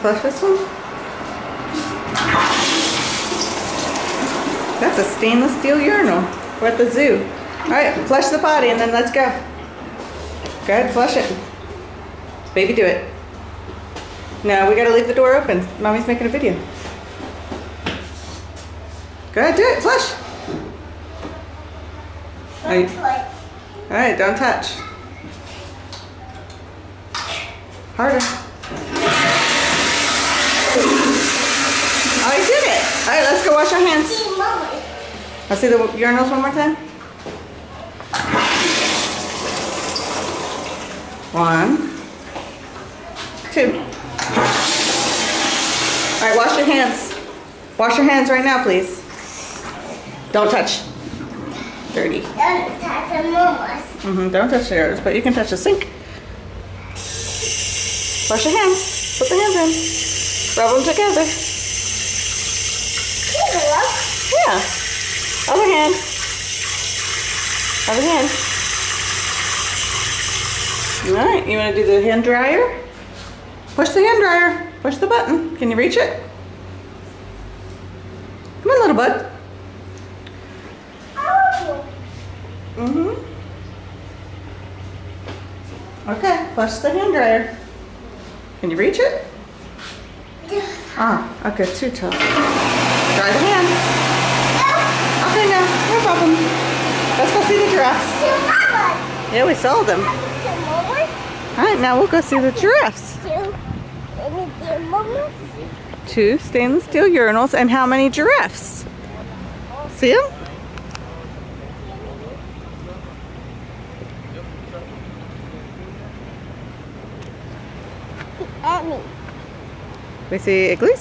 flush this one? That's a stainless steel urinal. We're at the zoo. Alright, flush the potty and then let's go. Go ahead, flush it. Baby, do it. No, we gotta leave the door open. Mommy's making a video. Go ahead, do it. Flush. Alright, don't touch. Harder. Oh, you did it. Alright, let's go wash our hands. Let's see the urinals one more time. 1, 2. Alright, wash your hands. Wash your hands right now, please. Don't touch. Dirty. Don't touch the Mama's. Don't touch yours, but you can touch the sink. Wash your hands. Put the hands in. Rub them together. Yeah. Other hand. Other hand. Alright, you want to do the hand dryer? Push the hand dryer. Push the button. Can you reach it? Come on, little bud. Okay, flush the hand dryer. Can you reach it? Ah, okay, too tough. Dry the hands. Okay, no problem. Let's go see the giraffes. Yeah, we saw them. Alright, now we'll go see the giraffes. 2 stainless steel urinals and how many giraffes? See them? We see Iglesia.